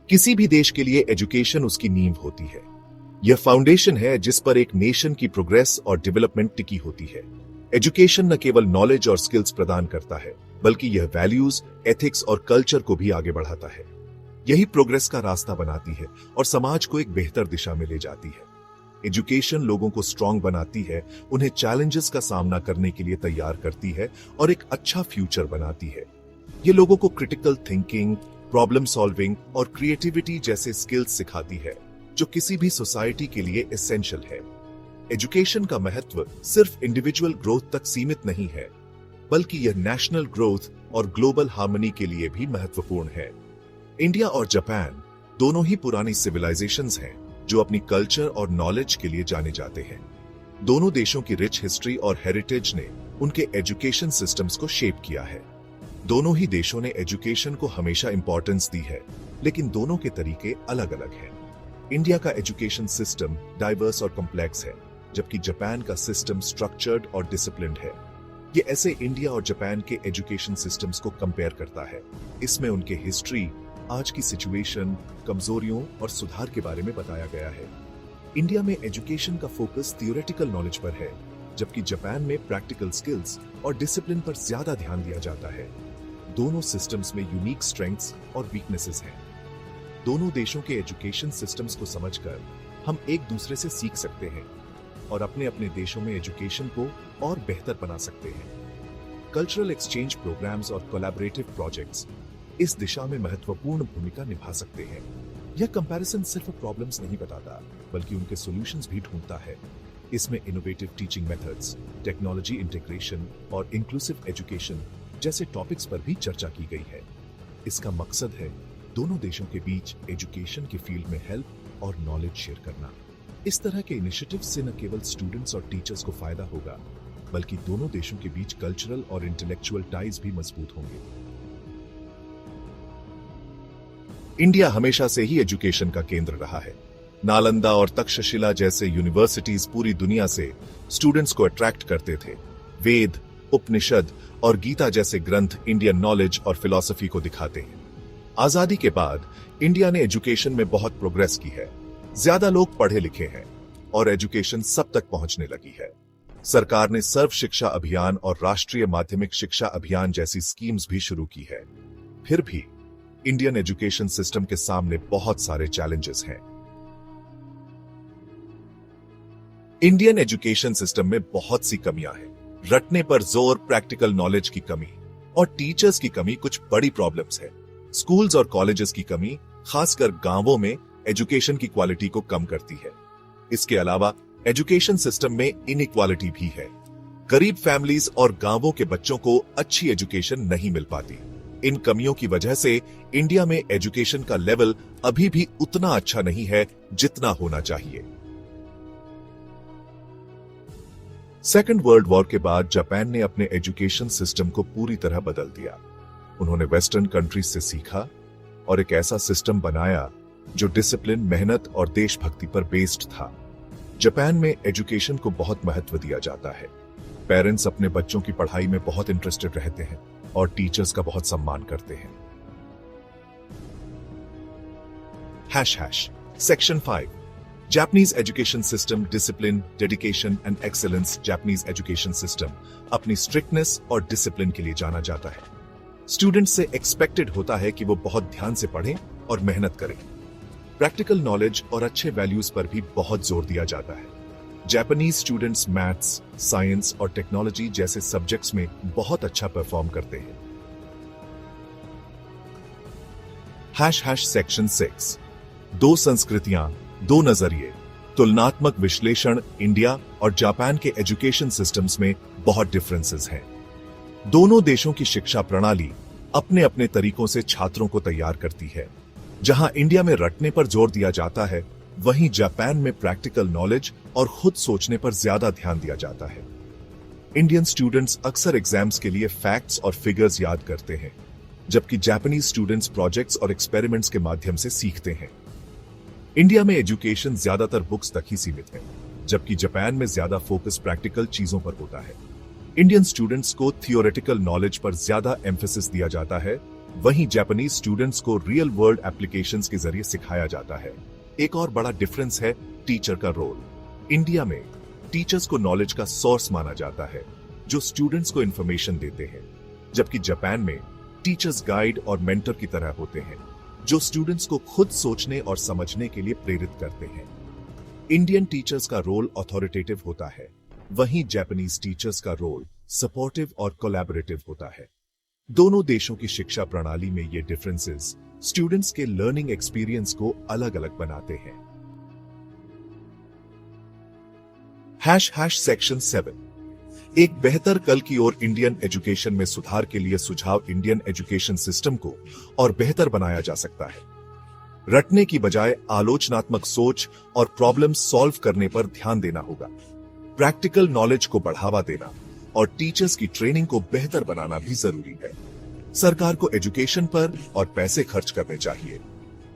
किसी भी देश के लिए एजुकेशन उसकी नींव होती है। यह फाउंडेशन है जिस पर एक नेशन की प्रोग्रेस और डेवलपमेंट टिकी होती है। एजुकेशन न केवल नॉलेज और स्किल्स प्रदान करता है, बल्कि यह वैल्यूज, एथिक्स और कल्चर को भी आगे बढ़ाता है। यही प्रोग्रेस का रास्ता बनाती है और समाज को एक बेहतर दिशा में ले जाती है। एजुकेशन लोगों को स्ट्रांग बनाती है, उन्हें चैलेंजेस का सामना करने के लिए तैयार करती है और एक अच्छा फ्यूचर बनाती है। ये लोगों को क्रिटिकल थिंकिंग, प्रॉब्लम सॉल्विंग और क्रिएटिविटी जैसे स्किल्स सिखाती है, जो किसी भी सोसाइटी के लिए एसेंशियल है। एजुकेशन का महत्व सिर्फ इंडिविजुअल ग्रोथ तक सीमित नहीं है, बल्कि यह नेशनल ग्रोथ और ग्लोबल हार्मनी के लिए भी महत्वपूर्ण है। इंडिया और जापान दोनों ही पुरानी सिविलाइजेशंस हैं, जो अपनी कल्चर और नॉलेज के लिए जाने जाते हैं। दोनों देशों की रिच हिस्ट्री और हेरिटेज ने उनके एजुकेशन सिस्टम्स को शेप किया है। दोनों ही देशों ने एजुकेशन को हमेशा इंपॉर्टेंस दी है, लेकिन दोनों के तरीके अलग अलग हैं। इंडिया का एजुकेशन सिस्टम डाइवर्स और कॉम्प्लेक्स है, जबकि जापान का सिस्टम स्ट्रक्चर्ड और डिसिप्लिन्ड है। ये ऐसे इंडिया और जापान के एजुकेशन सिस्टम्स को कंपेयर करता है। इसमें उनके हिस्ट्री, आज की सिचुएशन, कमजोरियों और सुधार के बारे में बताया गया है। इंडिया में एजुकेशन का फोकस थियोरेटिकल नॉलेज पर है, जबकि जापान में प्रैक्टिकल स्किल्स और डिसिप्लिन पर ज्यादा ध्यान दिया जाता है। दोनों सिस्टम्स में यूनिक स्ट्रेंथ्स और वीकनेसेस हैं। दोनों देशों के एजुकेशन सिस्टम्स को समझकर हम एक दूसरे से सीख सकते हैं और अपने अपने देशों में एजुकेशन को और बेहतर बना सकते हैं। कल्चरल एक्सचेंज प्रोग्राम्स और कोलैबोरेटिव प्रोजेक्ट्स इस दिशा में महत्वपूर्ण भूमिका निभा सकते हैं। यह कंपैरिजन सिर्फ प्रॉब्लम्स नहीं बताता, बल्कि उनके सॉल्यूशंस भी ढूंढता है। इसमें innovative teaching methods, technology integration और इंक्लूसिव एजुकेशन जैसे टॉपिक्स पर भी चर्चा की गई है। इसका मकसद है दोनों देशों के बीच एजुकेशन के फील्ड में हेल्प और नॉलेज शेयर करना। इस तरह के इनिशिएटिव से न केवल स्टूडेंट्स और टीचर्स को फायदा होगा, बल्कि दोनों देशों के बीच कल्चरल और इंटेलेक्चुअल टाइज भी मजबूत होंगे। इंडिया हमेशा से ही एजुकेशन का केंद्र रहा है। नालंदा और तक्षशिला जैसे यूनिवर्सिटीज पूरी दुनिया से स्टूडेंट्स को अट्रैक्ट करते थे। वेद, उपनिषद और गीता जैसे ग्रंथ इंडियन नॉलेज और फिलॉसफी को दिखाते हैं। आजादी के बाद इंडिया ने एजुकेशन में बहुत प्रोग्रेस की है। ज्यादा लोग पढ़े लिखे हैं और एजुकेशन सब तक पहुंचने लगी है। सरकार ने सर्व शिक्षा अभियान और राष्ट्रीय माध्यमिक शिक्षा अभियान जैसी स्कीम्स भी शुरू की है। फिर भी इंडियन एजुकेशन सिस्टम के सामने बहुत सारे चैलेंजेस हैं। इंडियन एजुकेशन सिस्टम में बहुत सी कमियां हैं। रटने पर जोर, प्रैक्टिकल नॉलेज की कमी और टीचर्स की कमी कुछ बड़ी प्रॉब्लम्स है। स्कूल्स और कॉलेजेस की कमी खासकर गांवों में एजुकेशन की क्वालिटी को कम करती है। इसके अलावा एजुकेशन सिस्टम में इनइक्वालिटी भी है। गरीब फैमिलीज और गांवों के बच्चों को अच्छी एजुकेशन नहीं मिल पाती। इन कमियों की वजह से इंडिया में एजुकेशन का लेवल अभी भी उतना अच्छा नहीं है जितना होना चाहिए। सेकेंड वर्ल्ड वॉर के बाद जापान ने अपने एजुकेशन सिस्टम को पूरी तरह बदल दिया। उन्होंने वेस्टर्न कंट्रीज से सीखा और एक ऐसा सिस्टम बनाया जो डिसिप्लिन, मेहनत और देशभक्ति पर बेस्ड था। जापान में एजुकेशन को बहुत महत्व दिया जाता है। पेरेंट्स अपने बच्चों की पढ़ाई में बहुत इंटरेस्टेड रहते हैं और टीचर्स का बहुत सम्मान करते हैं। Section 5 Japanese education system, discipline, dedication and excellence। Japanese education system अपनी स्ट्रिक्टनेस और डिसिप्लिन के लिए जाना जाता है। स्टूडेंट्स से एक्सपेक्टेड होता है कि वो बहुत ध्यान से पढ़ें और मेहनत करें। प्रैक्टिकल नॉलेज और अच्छे वैल्यूज पर भी बहुत जोर दिया जाता है। जापानीज स्टूडेंट्स मैथ्स, साइंस और टेक्नोलॉजी जैसे सब्जेक्ट्स में बहुत अच्छा परफॉर्म करते हैं। Section 6 दो संस्कृतियां, दो नजरिए, तुलनात्मक विश्लेषण। इंडिया और जापान के एजुकेशन सिस्टम्स में बहुत डिफरेंसेस हैं। दोनों देशों की शिक्षा प्रणाली अपने अपने तरीकों से छात्रों को तैयार करती है। जहां इंडिया में रटने पर जोर दिया जाता है, वहीं जापान में प्रैक्टिकल नॉलेज और खुद सोचने पर ज्यादा ध्यान दिया जाता है। इंडियन स्टूडेंट्स अक्सर एग्जाम्स के लिए फैक्ट्स और फिगर्स याद करते हैं, जबकि जापानीज स्टूडेंट्स प्रोजेक्ट्स और एक्सपेरिमेंट्स के माध्यम से सीखते हैं। इंडिया में एजुकेशन ज्यादातर बुक्स तक ही सीमित है, जबकि जापान में ज्यादा फोकस प्रैक्टिकल चीजों पर होता है। इंडियन स्टूडेंट्स को थियोरेटिकल नॉलेज पर ज्यादा एम्फेसिस दिया जाता है, वहीं जापानीज स्टूडेंट्स को रियल वर्ल्ड एप्लीकेशंस के जरिए सिखाया जाता है। एक और बड़ा डिफरेंस है टीचर का रोल। इंडिया में टीचर्स को नॉलेज का सोर्स माना जाता है, जो स्टूडेंट्स को इंफॉर्मेशन देते हैं, जबकि जापान में टीचर्स गाइड और मेंटर की तरह होते हैं, जो स्टूडेंट्स को खुद सोचने और समझने के लिए प्रेरित करते हैं। इंडियन टीचर्स का रोल अथॉरिटेटिव होता है, वहीं जापानीज टीचर्स का रोल सपोर्टिव और कोलैबोरेटिव होता है। दोनों देशों की शिक्षा प्रणाली में ये डिफरेंसेस स्टूडेंट्स के लर्निंग एक्सपीरियंस को अलग अलग बनाते हैं। सेक्शन 7 एक बेहतर कल की ओर इंडियन एजुकेशन में सुधार के लिए सुझाव। इंडियन एजुकेशन सिस्टम को और बेहतर बनाया जा सकता है। रटने की बजाय आलोचनात्मक सोच और प्रॉब्लम सॉल्व करने पर ध्यान देना होगा। प्रैक्टिकल नॉलेज को बढ़ावा देना और टीचर्स की ट्रेनिंग को बेहतर बनाना भी जरूरी है। सरकार को एजुकेशन पर और पैसे खर्च करने चाहिए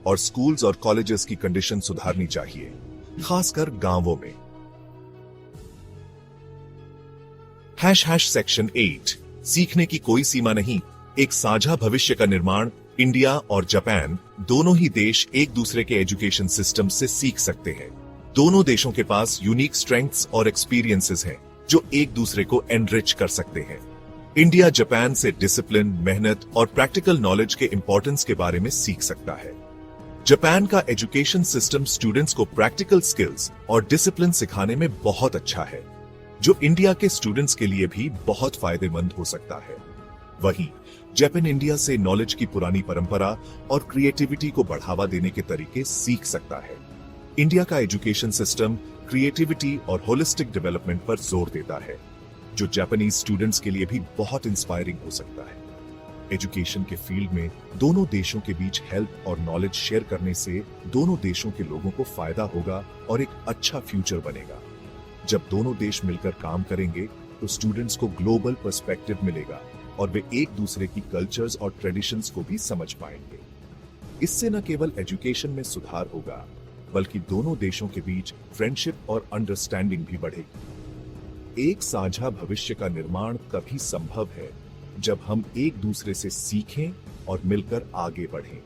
और स्कूल्स और कॉलेजेस की कंडीशन सुधारनी चाहिए, खासकर गांवों में। सेक्शन 8 सीखने की कोई सीमा नहीं, एक साझा भविष्य का निर्माण। इंडिया और जापान दोनों ही देश एक दूसरे के एजुकेशन सिस्टम से सीख सकते हैं। दोनों देशों के पास यूनिक स्ट्रेंथ्स और एक्सपीरियंसेस हैं जो एक दूसरे को एनरिच कर सकते हैं। इंडिया जापान से डिसिप्लिन, मेहनत और प्रैक्टिकल नॉलेज के इंपॉर्टेंस के बारे में सीख सकता है। जापान का एजुकेशन सिस्टम स्टूडेंट्स को प्रैक्टिकल स्किल्स और डिसिप्लिन सिखाने में बहुत अच्छा है, जो इंडिया के स्टूडेंट्स के लिए भी बहुत फायदेमंद हो सकता है। वहीं जापान इंडिया से नॉलेज की पुरानी परंपरा और क्रिएटिविटी को बढ़ावा देने के तरीके सीख सकता है। इंडिया का एजुकेशन सिस्टम क्रिएटिविटी और होलिस्टिक डेवलपमेंट पर जोर देता है, जो जापानीज स्टूडेंट्स के लिए भी बहुत इंस्पायरिंग हो सकता है। एजुकेशन के फील्ड में दोनों देशों के बीच हेल्प और नॉलेज शेयर करने से दोनों देशों के लोगों को फायदा होगा और एक अच्छा फ्यूचर बनेगा। जब दोनों देश मिलकर काम करेंगे तो स्टूडेंट्स को ग्लोबल पर्सपेक्टिव मिलेगा और वे एक दूसरे की कल्चर्स और ट्रेडिशंस को भी समझ पाएंगे। इससे न केवल एजुकेशन में सुधार होगा, बल्कि दोनों देशों के बीच फ्रेंडशिप और अंडरस्टैंडिंग भी बढ़ेगी। एक साझा भविष्य का निर्माण तभी संभव है जब हम एक दूसरे से सीखें और मिलकर आगे बढ़ें।